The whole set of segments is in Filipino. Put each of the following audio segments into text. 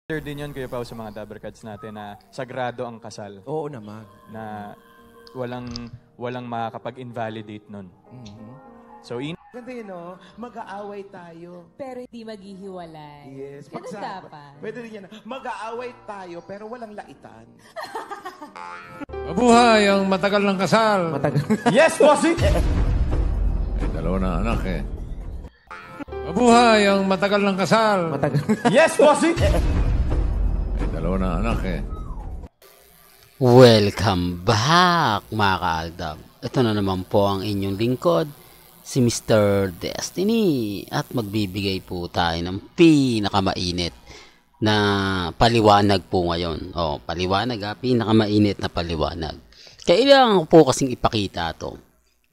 Sure din yun, Kuya Pao, sa mga Dabbercats natin na sagrado ang kasal. Oo naman. Na walang makakapag-invalidate nun. So, Ganda yun, no? Mag-aaway tayo. Pero hindi maghihiwalay. Yes. Ganun dapat. Pwede rin yan. Mag-aaway tayo, pero walang laitan. Mabuhay ang matagal ng kasal. yes, bossy! May dalawa na anak eh. Mabuhay ang matagal ng kasal. yes, bossy! May dalawa na anak eh. Welcome back mga kaaldab. Ito na naman po ang inyong lingkod, si Mr. Destiny. At magbibigay po tayo ng pinakamainit na paliwanag po ngayon. Paliwanag ha, pinakamainit na paliwanag. Kailangan ko po kasing ipakita to.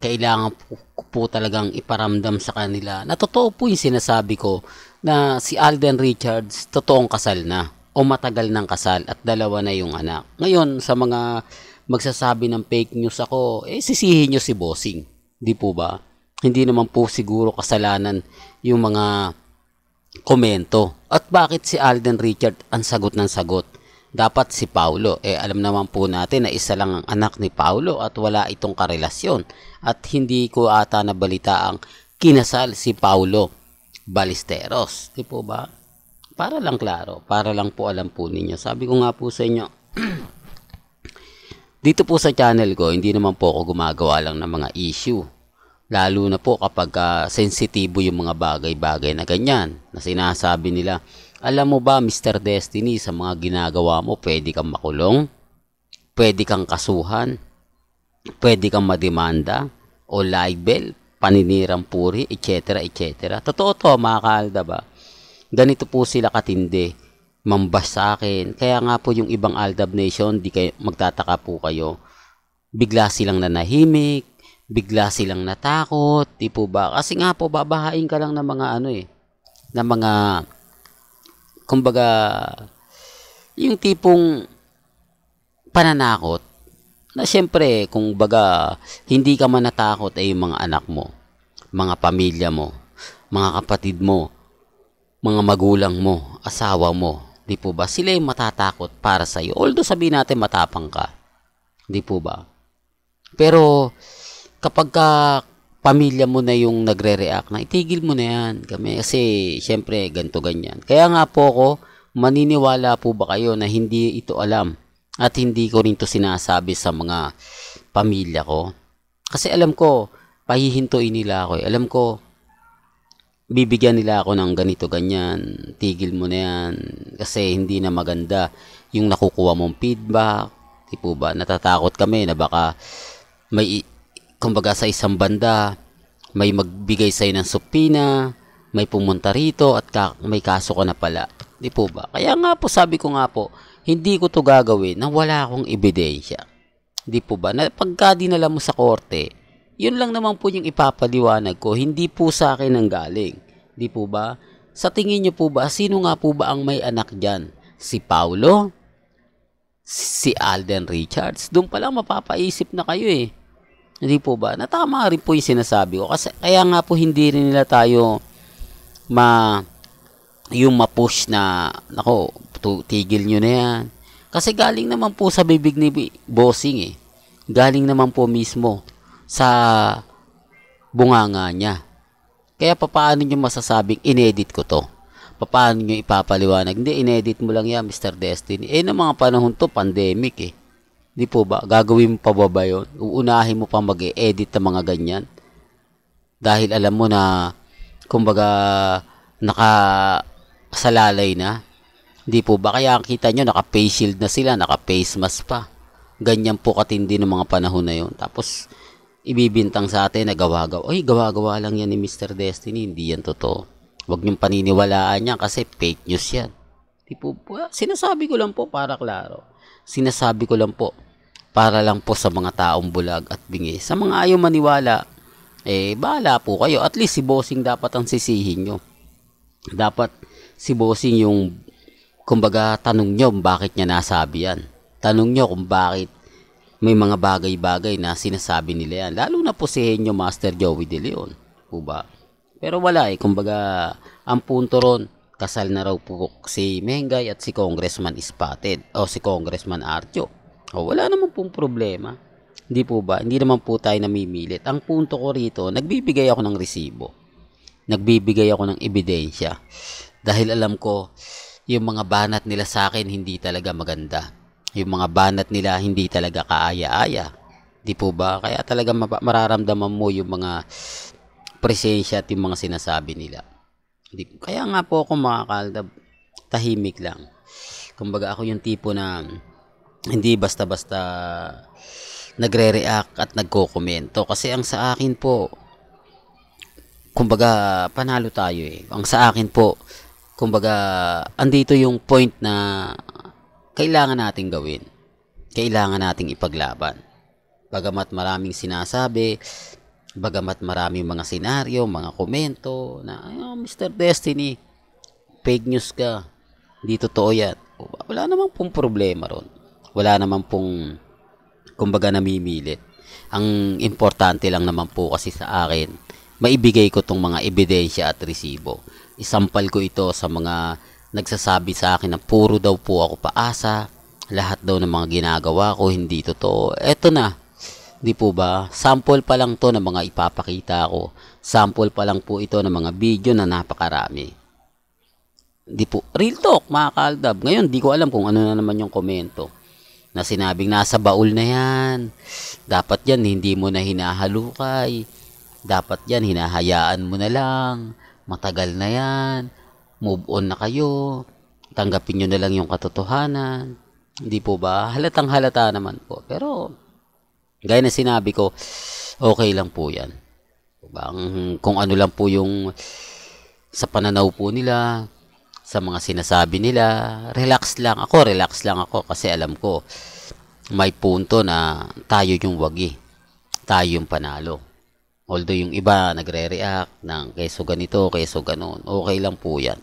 Kailangan ko po talagang iparamdam sa kanila na totoo po yung sinasabi ko na si Alden Richards totoong kasal na o matagal ng kasal at dalawa na yung anak. Ngayon, sa mga magsasabi ng fake news ako, sisihin nyo si Bossing. Di po ba? Hindi naman po siguro kasalanan yung mga komento. At bakit si Alden Richard ang sagot ng sagot? Dapat si Paulo. Alam naman po natin na isa lang ang anak ni Paulo at wala itong karelasyon. At hindi ko ata nabalita ang kinasal si Paulo Ballesteros. Di po ba? Para lang klaro. Para lang po alam po ninyo. Sabi ko nga po sa inyo, dito po sa channel ko, hindi naman po ako gumagawa lang ng mga issue. Lalo na po kapag sensitibo yung mga bagay-bagay na ganyan. Na sinasabi nila, alam mo ba Mr. Destiny, sa mga ginagawa mo, pwede kang makulong, pwede kang kasuhan, pwede kang mademanda, o libel, paninirang puri, etc. etc. Totoo to mga kaalda ba? Ganito po sila katindi, mambas sa akin. Kaya nga po yung ibang Aldab Nation, di kayo, magtataka po kayo, bigla silang nanahimik, bigla silang natakot, di po ba? Kasi nga po, babahain ka lang ng mga ng mga, kumbaga, yung tipong pananakot, na syempre, kung baga, hindi ka man natakot ay yung mga anak mo, mga pamilya mo, mga kapatid mo, mga magulang mo, asawa mo, di po ba? Sila yung matatakot para sa'yo. Although sabihin natin matapang ka, di po ba? Pero, kapag pamilya mo na yung nagre-react na, itigil mo na yan. Kasi, syempre, ganito ganyan. Kaya nga po ako, maniniwala po ba kayo na hindi ito alam at hindi ko rin ito sinasabi sa mga pamilya ko? Kasi alam ko, pahihintuin nila ako. Alam ko, bibigyan nila ako ng ganito ganyan. Tigil mo na yan. Kasi hindi na maganda yung nakukuha mong feedback. Di po ba? Natatakot kami na baka may kumbaga sa isang banda, may magbigay sa'yo ng supina, may pumunta rito at may kaso ka na pala. Di po ba? Kaya nga po, sabi ko nga po, hindi ko to gagawin na wala akong ebidensya. Di po ba? Na pagka dinala mo sa korte, yun lang naman po yung ipapaliwanag ko, hindi po sa akin ang galing. Di po ba? Sa tingin nyo po ba, sino nga po ba ang may anak dyan? Si Paulo? Si Alden Richards? Doon pa lang mapapaisip na kayo eh. Hindi po ba? Natama rin po yung sinasabi ko. Kasi, kaya nga po hindi rin nila tayo yung ma-push na, nako, tigil nyo na yan. Kasi galing naman po sa bibig ni Bossing eh. Galing naman po mismo sa bunganga niya. Kaya paano nyo masasabing inedit ko to? Paano nyo ipapaliwanag? Hindi, inedit mo lang yan, Mr. Destiny. Na mga panahon to, pandemic eh. Di po ba? Gagawin mo pa ba yun? Uunahin mo pa mag-e-edit ng mga ganyan? Dahil alam mo na, kumbaga, nakasalalay na. Di po ba? Kaya kita nyo, naka-face shield na sila, naka-face mask pa. Ganyan po katindi ng mga panahon na yun. Tapos, ibibintang sa atin na gawa-gawa. Ay, gawa-gawa lang yan ni Mr. Destiny. Hindi yan totoo. Huwag niyong paniniwalaan yan kasi fake news yan. Di po ba? Sinasabi ko lang po para klaro. Sinasabi ko lang po para lang po sa mga taong bulag at bingi. Sa mga ayaw maniwala, bahala po kayo. At least si Bossing dapat ang sisihin nyo. Dapat si Bossing yung, kumbaga, tanong nyo bakit niya nasabi yan. Tanong nyo kung bakit may mga bagay-bagay na sinasabi nila yan. Lalo na po si Henyo Master Joey De Leon. Po ba? Pero wala kumbaga, ang punto ron, kasal na raw po si Mengay at si Congressman Spotted o si Congressman Arjo. O wala naman pong problema. Hindi po ba? Hindi naman po tayo namimilit. Ang punto ko rito, nagbibigay ako ng resibo. Nagbibigay ako ng ebidensya. Dahil alam ko, yung mga banat nila sa akin hindi talaga maganda. Yung mga banat nila hindi talaga kaaya-aya. Di po ba? Kaya talaga mararamdaman mo yung mga presensya at yung mga sinasabi nila. Kaya nga po ako mga kaaldab, tahimik lang. Kumbaga ako yung tipo na hindi basta-basta nagre-react at nagko-komento. Kasi ang sa akin po, kumbaga panalo tayo eh. Ang sa akin po, kumbaga andito yung point na kailangan nating gawin. Kailangan nating ipaglaban. Bagamat maraming sinasabi, bagamat maraming mga senaryo, mga komento na Mr. Destiny, fake news ka, hindi totoo yan. Wala namang pong problema ron. Wala namang pong kumbaga namimilit. Ang importante lang naman po kasi sa akin, maibigay ko tong mga ebidensya at resibo. Isampal ko ito sa mga nagsasabi sa akin na puro daw po ako paasa, lahat daw ng mga ginagawa ko hindi totoo. Eto na. Di po ba? Sample pa lang to ng mga ipapakita ko. Sample pa lang po ito ng mga video na napakarami. Di po. Real talk, mga kaaldab. Ngayon, di ko alam kung ano na naman yung komento. Na sinabing nasa baul na yan. Dapat yan, hindi mo na hinahalukay. Dapat yan, hinahayaan mo na lang. Matagal na yan. Move on na kayo. Tanggapin nyo na lang yung katotohanan. Di po ba? Halatang halata naman po. Pero gaya na sinabi ko, okay lang po yan. Kung ano lang po yung sa pananaw po nila, sa mga sinasabi nila, relax lang ako kasi alam ko may punto na tayo yung wagi, tayo yung panalo. Although yung iba nagre-react ng keso ganito, keso ganon, okay lang po yan.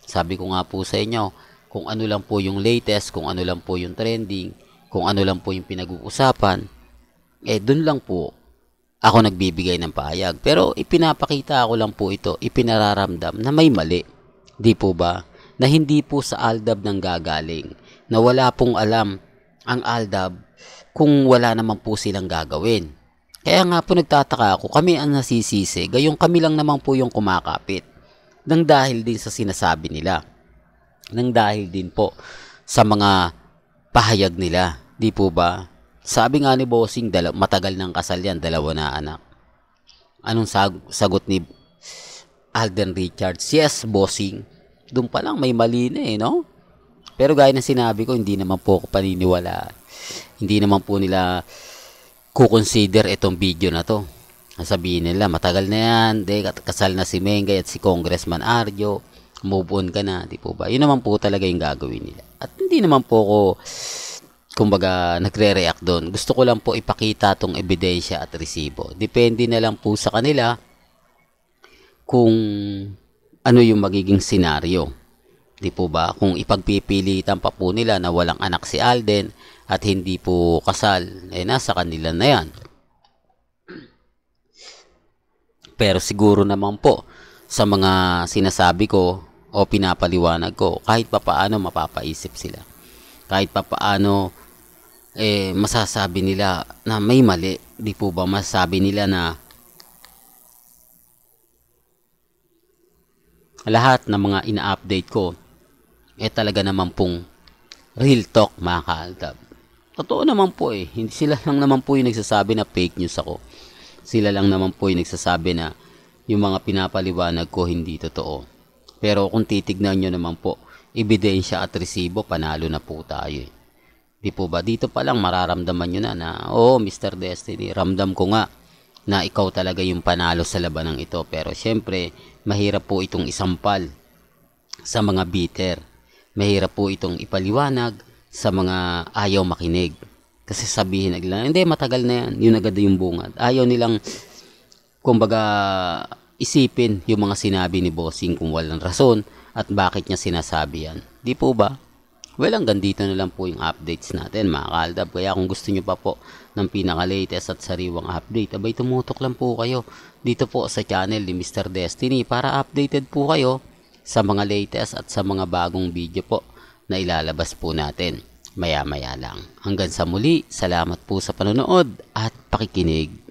Sabi ko nga po sa inyo, kung ano lang po yung latest, kung ano lang po yung trending, kung ano lang po yung pinag-uusapan, dun lang po ako nagbibigay ng pahayag. Pero ipinapakita ko lang po ito, ipinararamdam na may mali. Di po ba? Na hindi po sa Aldab nang gagaling. Na wala pong alam ang Aldab kung wala naman po silang gagawin. Kaya nga po nagtataka ako, kami ang nasisisi, gayong kami lang naman po yung kumakapit. Nang dahil din sa sinasabi nila. Nang dahil din po sa mga pahayag nila. Di po ba? Sabi nga ni Bossing, matagal ng kasal yan, 2 na anak. Anong sagot ni Alden Richards? Yes, Bossing. Doon pa lang may mali na no? Pero gaya na sinabi ko, hindi naman po ako paniniwala. Hindi naman po nila kukonsider itong video na to. Sabihin nila, matagal na yan, kasal na si Mengay at si Congressman Arjo, move on ka na, di po ba? Yun naman po talaga yung gagawin nila. At hindi naman po ako kumbaga nagre-react doon. Gusto ko lang po ipakita tong ebidensya at resibo. Depende na lang po sa kanila kung ano yung magiging senaryo. Di po ba? Kung ipagpipilitan pa po nila na walang anak si Alden at hindi po kasal, nasa kanila na yan. Pero siguro naman po sa mga sinasabi ko o pinapaliwanag ko, kahit pa paano mapapaisip sila. Kahit pa paano masasabi nila na may mali. Di po ba masasabi nila na lahat ng mga ina-update ko talaga naman pong real talk, mga kaaldab. Totoo naman po hindi sila lang naman po yung nagsasabi na fake news ako. Sila lang naman po yung nagsasabi na yung mga pinapaliwanag ko hindi totoo. Pero kung titignan nyo naman po, ebidensya at resibo, panalo na po tayo. Di po ba? Dito pa lang mararamdaman nyo na Mr. Destiny, ramdam ko nga na ikaw talaga yung panalo sa labanang ito. Pero syempre, mahirap po itong isampal sa mga bitter. Mahirap po itong ipaliwanag sa mga ayaw makinig. Kasi sabihin nila, hindi, matagal na yan. Yun agad yung bungad. Ayaw nilang, kumbaga, isipin yung mga sinabi ni Bossing kung walang rason at bakit niya sinasabi yan. Di po ba? Well, hanggang dito na lang po yung updates natin, mga kaaldab. Kaya kung gusto nyo pa po ng pinaka-latest at sariwang update, abay tumutok lang po kayo dito po sa channel ni Mr. Destiny para updated po kayo sa mga latest at sa mga bagong video po na ilalabas po natin maya-maya lang. Hanggang sa muli, salamat po sa panonood at pakikinig.